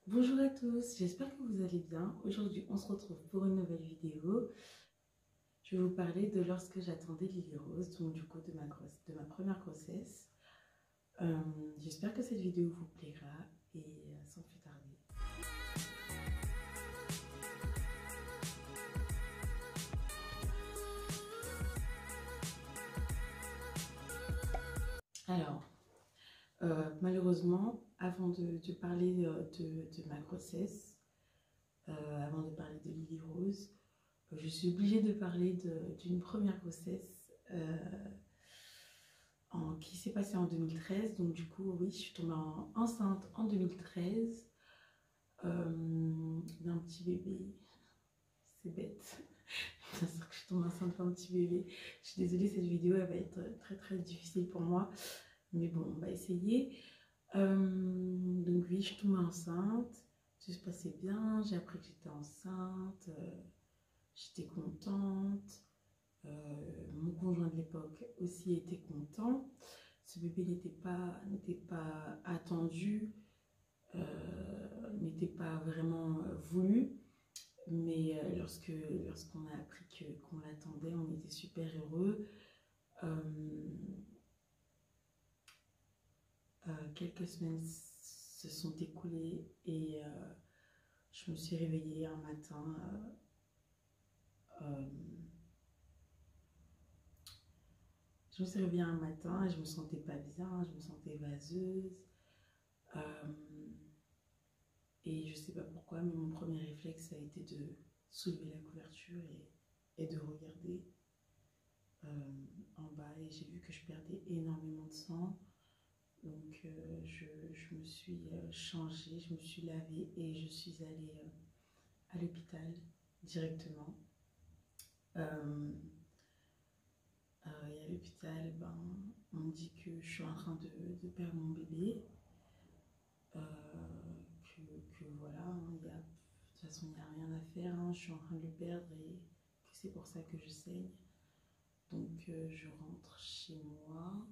Bonjour à tous, j'espère que vous allez bien. Aujourd'hui, on se retrouve pour une nouvelle vidéo. Je vais vous parler de lorsque j'attendais Lily Rose, donc du coup de ma première grossesse. J'espère que cette vidéo vous plaira et sans plus tarder. Alors, malheureusement, avant de parler de ma grossesse, avant de parler de Lily Rose, je suis obligée de parler d'une première grossesse qui s'est passée en 2013. Donc du coup, oui, je suis tombée enceinte en 2013 d'un petit bébé. C'est bête. Bien sûr que je suis tombée enceinte d'un petit bébé. Je suis désolée, cette vidéo, elle va être très très difficile pour moi. Mais bon, on va essayer. Donc oui, je suis tombée enceinte. Tout se passait bien. J'ai appris que j'étais enceinte. J'étais contente. Mon conjoint de l'époque aussi était content. Ce bébé n'était pas attendu, n'était pas vraiment voulu. Mais lorsqu'on a appris qu'on l'attendait, on était super heureux. Quelques semaines se sont écoulées et je me suis réveillée un matin. Je me suis réveillée un matin et je me sentais pas bien, je me sentais vaseuse. Euh, et je sais pas pourquoi, mais mon premier réflexe a été de soulever la couverture et de regarder en bas. Et j'ai vu que je perdais énormément de sang. Donc je me suis changée, je me suis lavée et je suis allée à l'hôpital directement. Et à l'hôpital, on me dit que je suis en train de perdre mon bébé. Euh, que voilà, de toute façon, il n'y a rien à faire. Je suis en train de le perdre et que c'est pour ça que je saigne. Donc je rentre chez moi.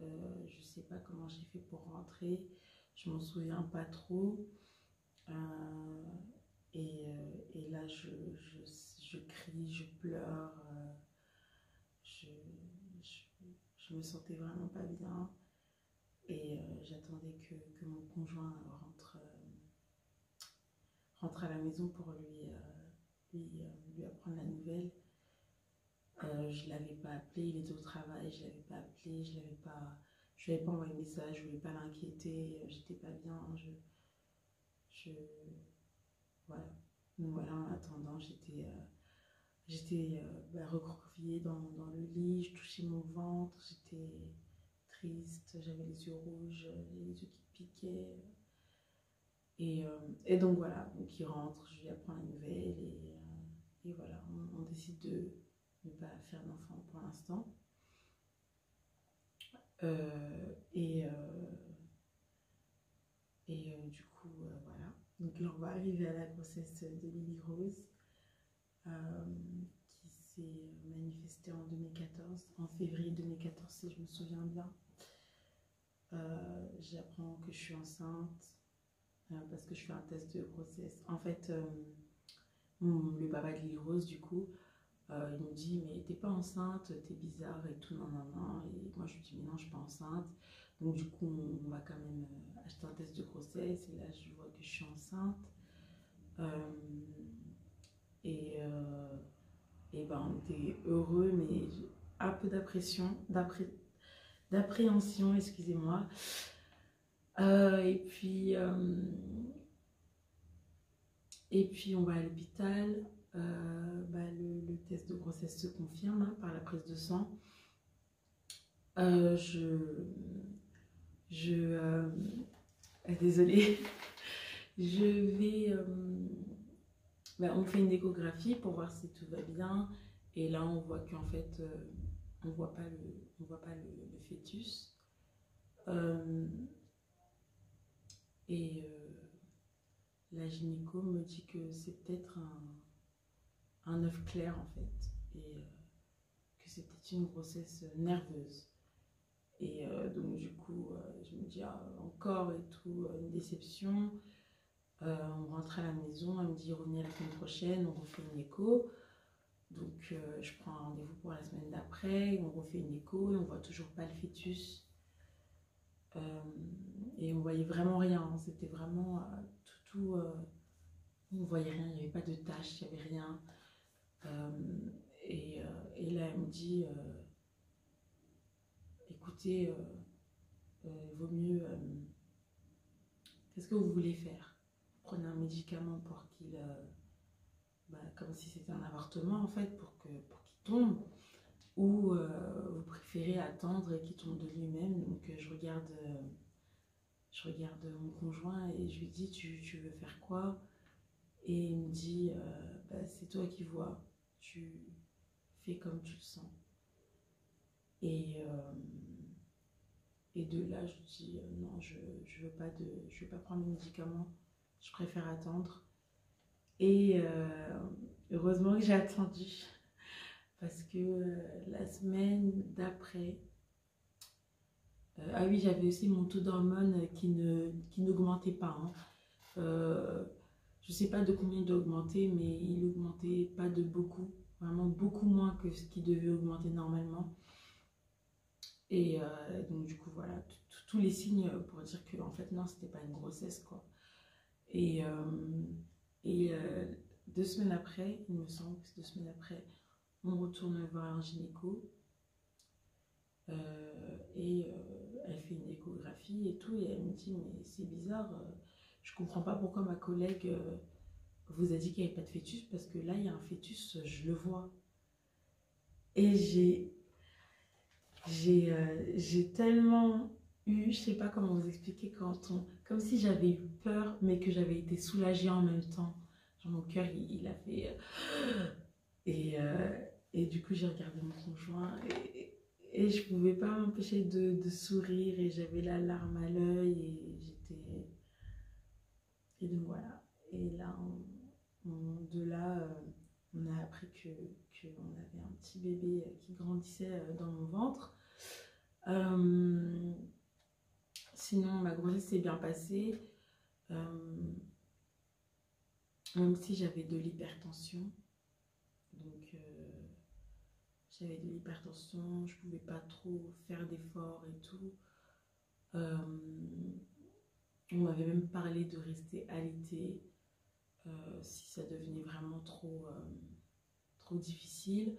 Je sais pas comment j'ai fait pour rentrer. Je m'en souviens pas trop. Et là, je crie, je pleure. Je, je me sentais vraiment pas bien. Et j'attendais que mon conjoint rentre à la maison pour lui apprendre la nouvelle. Je ne l'avais pas appelé, il était au travail, je ne l'avais pas appelé, je lui avais pas envoyé de message, je ne voulais pas l'inquiéter, j'étais pas bien. Je, voilà. Donc voilà, en attendant, j'étais recroquevillée dans le lit, je touchais mon ventre, j'étais triste, j'avais les yeux rouges, les yeux qui piquaient. Et donc voilà, donc il rentre, je lui apprends la nouvelle et voilà, on décide de ne pas faire d'enfant pour l'instant. Euh, et, euh, du coup, voilà. Donc là, on va arriver à la grossesse de Lily Rose euh, qui s'est manifestée en 2014, en février 2014 si je me souviens bien. J'apprends que je suis enceinte parce que je fais un test de grossesse. En fait, le papa de Lily Rose, du coup, il me dit mais t'es pas enceinte, t'es bizarre et tout, non, non, non. Et moi je lui dis mais non, je suis pas enceinte. Donc du coup on va quand même acheter un test de grossesse et là je vois que je suis enceinte. Euh, et, euh, et ben on était heureux mais un peu d'appréhension, excusez-moi. Et puis on va à l'hôpital. Le test de grossesse se confirme par la prise de sang. Euh, je, je désolée, je vais, on fait une échographie pour voir si tout va bien et là on voit qu'en fait on voit pas le fœtus euh, et la gynéco me dit que c'est peut-être un œuf clair en fait et que c'était une grossesse nerveuse. Et donc du coup, je me dis, ah, encore et tout, une déception. On rentre à la maison, elle me dit revenez la semaine prochaine, on refait une écho. Donc je prends un rendez-vous pour la semaine d'après, on refait une écho et on voit toujours pas le fœtus. Et on voyait vraiment rien, hein. C'était vraiment on voyait rien, il n'y avait pas de taches, il n'y avait rien. Et là elle me dit écoutez, il vaut mieux, qu'est-ce que vous voulez faire? Prenez un médicament pour qu'il, comme si c'était un avortement en fait, pour qu'il tombe, ou vous préférez attendre qu'il tombe de lui-même. Donc je regarde mon conjoint et je lui dis tu veux faire quoi? Et il me dit c'est toi qui vois, tu fais comme tu le sens. Et de là je dis non, je veux pas prendre le médicament, je préfère attendre. Et heureusement que j'ai attendu, parce que la semaine d'après, ah oui, j'avais aussi mon taux d'hormones qui n'augmentait pas, hein. Je ne sais pas de combien il doit augmenter, mais il n'augmentait pas de beaucoup, vraiment beaucoup moins que ce qui devait augmenter normalement. Et donc du coup voilà, tous les signes pour dire que en fait non, c'était pas une grossesse quoi. Et 2 semaines après, il me semble que c'est 2 semaines après, on retourne voir un gynéco. Elle fait une échographie et tout, et elle me dit mais c'est bizarre, je comprends pas pourquoi ma collègue vous a dit qu'il n'y avait pas de fœtus, parce que là il y a un fœtus, je le vois. Et j'ai tellement eu, je sais pas comment vous expliquer, comme si j'avais eu peur mais que j'avais été soulagée en même temps. Genre mon cœur il a fait et du coup j'ai regardé mon conjoint et je pouvais pas m'empêcher de sourire, et j'avais la larme à l'œil, et donc voilà. Et là on a appris qu'on avait un petit bébé qui grandissait dans mon ventre. Sinon ma grossesse s'est bien passée, même si j'avais de l'hypertension. Donc j'avais de l'hypertension, je pouvais pas trop faire d'efforts et tout. On m'avait même parlé de rester allaitée si ça devenait vraiment trop difficile.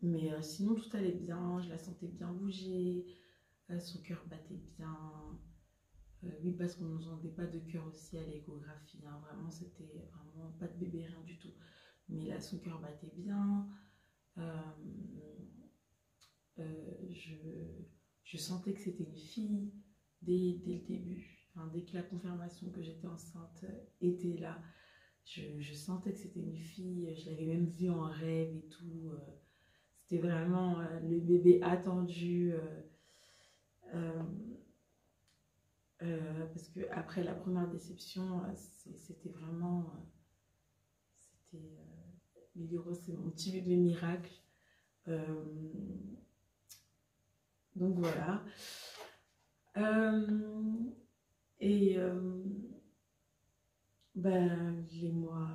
Mais sinon tout allait bien, je la sentais bien bouger, son cœur battait bien. Oui, parce qu'on ne nous entendait pas de cœur aussi à l'échographie, hein. Vraiment, c'était vraiment pas de bébé, rien du tout. Mais là, son cœur battait bien. Je sentais que c'était une fille dès le début. Enfin, dès que la confirmation que j'étais enceinte était là, je sentais que c'était une fille. Je l'avais même vue en rêve et tout. C'était vraiment le bébé attendu. Parce que après la première déception, c'était vraiment Lily-Rose, c'est mon petit bébé miracle. Donc voilà. Les mois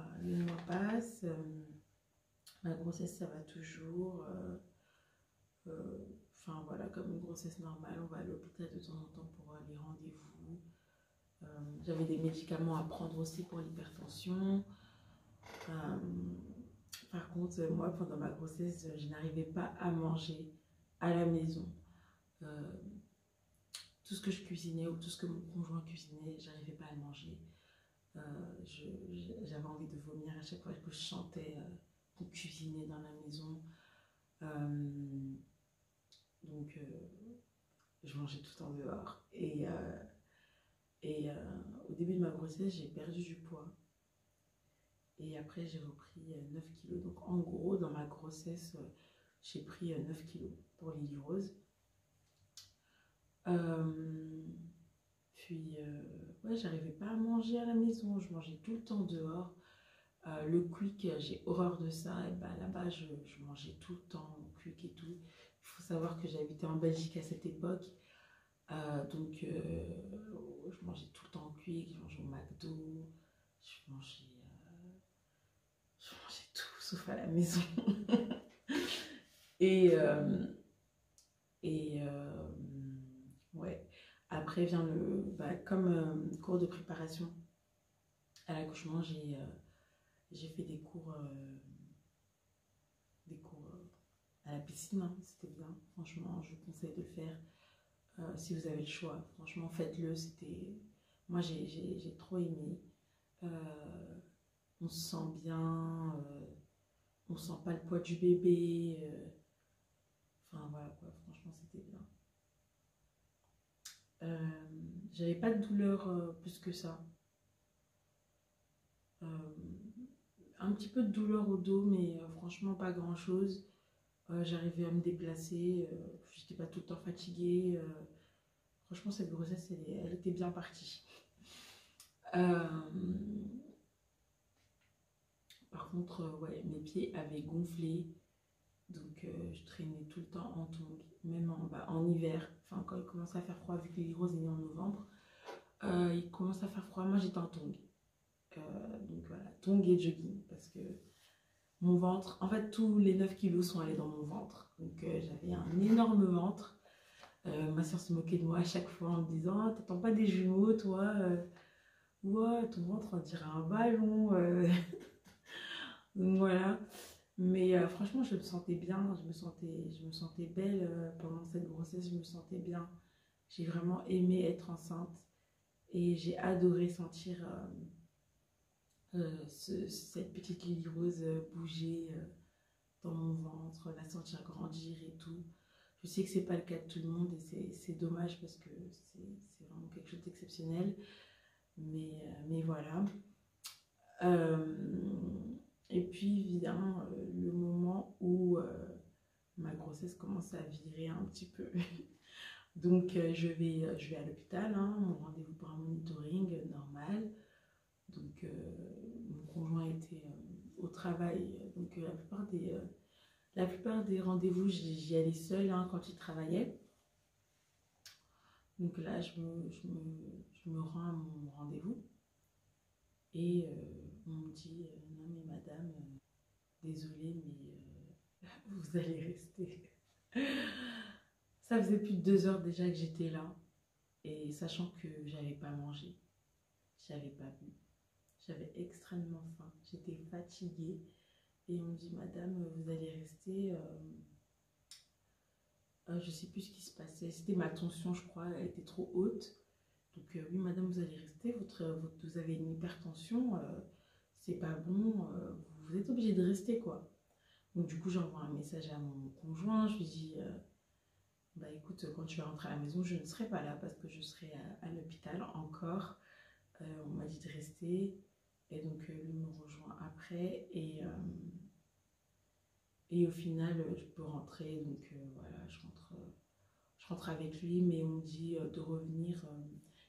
passent. Ma grossesse, ça va toujours. Enfin voilà, comme une grossesse normale, on va à l'hôpital de temps en temps pour les rendez-vous. J'avais des médicaments à prendre aussi pour l'hypertension. Par contre, moi, pendant ma grossesse, je n'arrivais pas à manger à la maison. Tout ce que je cuisinais ou tout ce que mon conjoint cuisinait, j'arrivais pas à le manger. J'avais envie de vomir à chaque fois que je chantais qu'on cuisinait dans la maison. Donc, je mangeais tout le temps dehors. Et au début de ma grossesse, j'ai perdu du poids. Et après, j'ai repris 9 kilos. Donc, en gros, dans ma grossesse, j'ai pris 9 kilos pour Lily-Rose. Ouais, j'arrivais pas à manger à la maison. Je mangeais tout le temps dehors. Le quick, j'ai horreur de ça. Et là-bas, je mangeais tout le temps quick et tout. Il faut savoir que j'habitais en Belgique à cette époque. Donc, je mangeais tout le temps cuit, je mangeais au McDo, je mangeais, je mangeais tout sauf à la maison. Et, et ouais, après vient comme cours de préparation à l'accouchement, j'ai fait des cours à la piscine, hein, c'était bien. Franchement, je vous conseille de le faire si vous avez le choix. Franchement, faites-le. Moi, j'ai trop aimé. On se sent bien, on sent pas le poids du bébé. Enfin voilà quoi, franchement, c'était bien. J'avais pas de douleur plus que ça. Un petit peu de douleur au dos, mais franchement pas grand chose. J'arrivais à me déplacer, j'étais pas tout le temps fatiguée. Franchement, cette grossesse, elle était bien partie. Par contre, ouais, mes pieds avaient gonflé, donc je traînais tout le temps en tongs, même en hiver. Enfin, quand il commence à faire froid, vu que les roses est né en novembre, il commence à faire froid. Moi, j'étais en tongs. Donc voilà, tongs et jogging, parce que mon ventre, en fait, tous les 9 kilos sont allés dans mon ventre. Donc j'avais un énorme ventre. Ma soeur se moquait de moi à chaque fois en me disant ah, t'attends pas des jumeaux, toi ouais, ton ventre, on dirait un ballon. Donc voilà. Mais franchement, je me sentais bien, je me sentais belle pendant cette grossesse, je me sentais bien. J'ai vraiment aimé être enceinte et j'ai adoré sentir cette petite Lily Rose bouger dans mon ventre, la sentir grandir et tout. Je sais que c'est pas le cas de tout le monde et c'est dommage parce que c'est vraiment quelque chose d'exceptionnel. Mais voilà. Et puis évidemment, le moment où ma grossesse commence à virer un petit peu. Donc je vais à l'hôpital, hein, mon rendez-vous pour un monitoring normal. Donc mon conjoint était au travail, donc la plupart des rendez-vous j'y allais seule hein, quand il travaillait. Donc là je me rends à mon rendez-vous et on me dit non mais madame, désolée mais vous allez rester. Ça faisait plus de 2 heures déjà que j'étais là et sachant que j'avais pas mangé, j'avais pas bu, j'avais extrêmement faim, j'étais fatiguée et on me dit madame vous allez rester. Je sais plus ce qui se passait, c'était ma tension je crois, elle était trop haute. Donc oui madame vous allez rester, vous avez une hypertension, c'est pas bon, vous êtes obligé de rester quoi. Donc du coup j'envoie un message à mon conjoint, je lui dis bah écoute quand tu vas rentrer à la maison je ne serai pas là parce que je serai à l'hôpital encore. On m'a dit de rester et donc lui me rejoint après et au final je peux rentrer donc voilà je rentre avec lui mais on me dit de revenir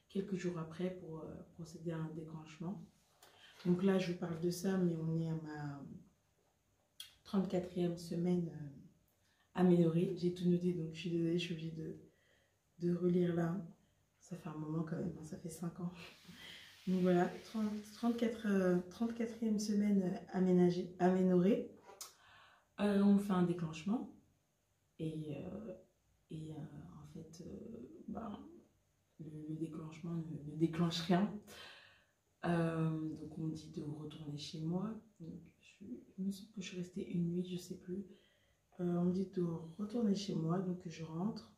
quelques jours après pour procéder à un déclenchement. Donc là je vous parle de ça mais on est à ma 34e semaine améliorée. J'ai tout noté donc je suis désolée, je suis obligée de relire là. Ça fait un moment quand même, hein, ça fait 5 ans. Donc voilà, 34e semaine aménorée. On fait un déclenchement et en fait, bah, le déclenchement ne déclenche rien. Donc on me dit de retourner chez moi. Donc, il me semble que je suis restée une nuit, je sais plus. On me dit de retourner chez moi, donc je rentre,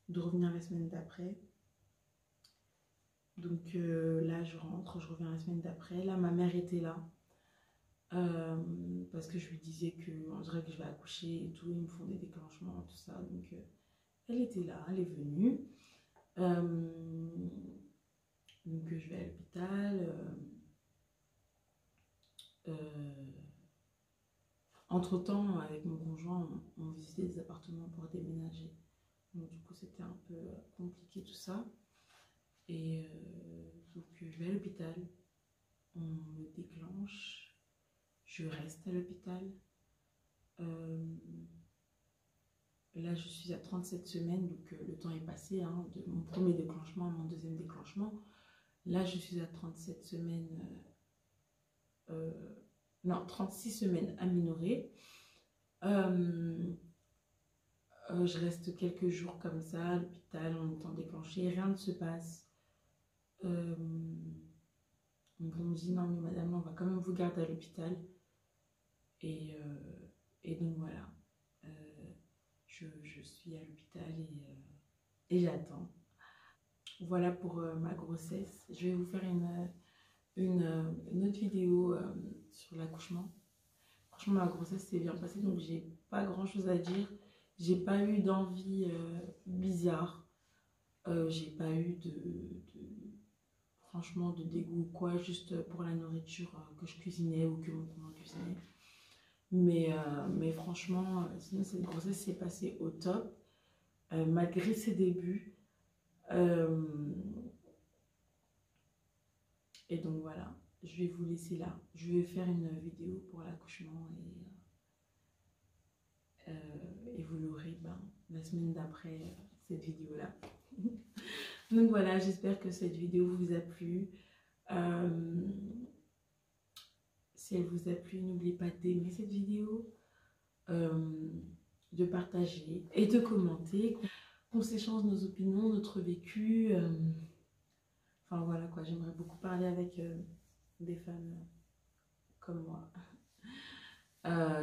de revenir la semaine d'après. Donc là je rentre, je reviens la semaine d'après. Là ma mère était là. Parce que je lui disais qu'on dirait que je vais accoucher et tout, ils me font des déclenchements, tout ça. Donc elle était là, elle est venue. Donc je vais à l'hôpital. Entre-temps, avec mon conjoint, on visitait des appartements pour déménager. Donc du coup, c'était un peu compliqué tout ça. Et donc je vais à l'hôpital, on me déclenche, je reste à l'hôpital. là, je suis à 37 semaines, donc le temps est passé, hein, de mon premier déclenchement à mon deuxième déclenchement. Là, je suis à 37 semaines, non, 36 semaines aménorrhée. Je reste quelques jours comme ça à l'hôpital en étant déclenchée, rien ne se passe. Donc on me dit non mais madame, on va quand même vous garder à l'hôpital. Et donc voilà, je suis à l'hôpital et j'attends. Voilà pour ma grossesse. Je vais vous faire une autre vidéo sur l'accouchement. Franchement, ma grossesse s'est bien passée, donc j'ai pas grand chose à dire. J'ai pas eu d'envie bizarre. J'ai pas eu franchement de dégoût ou quoi, juste pour la nourriture que je cuisinais ou que mon conjoint cuisinait. Mais franchement, sinon cette grossesse s'est passée au top, malgré ses débuts. Et donc voilà, je vais vous laisser là. Je vais faire une vidéo pour l'accouchement et vous l'aurez la semaine d'après cette vidéo-là. Donc voilà, j'espère que cette vidéo vous a plu. Si elle vous a plu, n'oubliez pas d'aimer cette vidéo, de partager et de commenter, qu'on s'échange nos opinions, notre vécu. Enfin voilà quoi, j'aimerais beaucoup parler avec des femmes comme moi.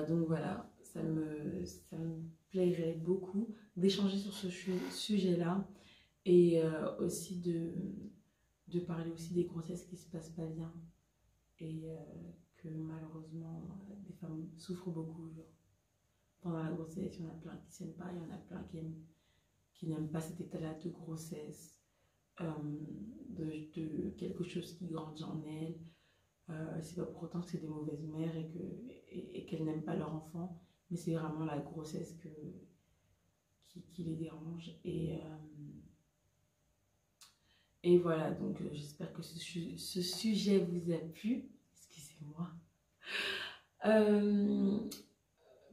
Donc voilà, ça me plairait beaucoup d'échanger sur ce sujet-là et aussi de parler aussi des grossesses qui se passent pas bien et que malheureusement des femmes souffrent beaucoup pendant la grossesse. Il y en a plein qui s'aiment pas, il y en a plein qui n'aiment pas cet état-là de grossesse, de quelque chose qui grandit en elles. C'est pas pour autant que c'est des mauvaises mères et qu'elles n'aiment pas leur enfant, mais c'est vraiment la grossesse qui les dérange. Et voilà, donc j'espère que ce sujet vous a plu. Excusez-moi.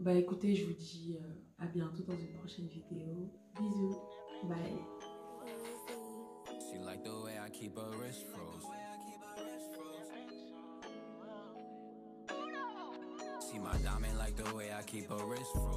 Bah écoutez, je vous dis à bientôt dans une prochaine vidéo. Bisous, bye. She like the way I keep her wrist froze. See my diamond like the way I keep her wrist froze.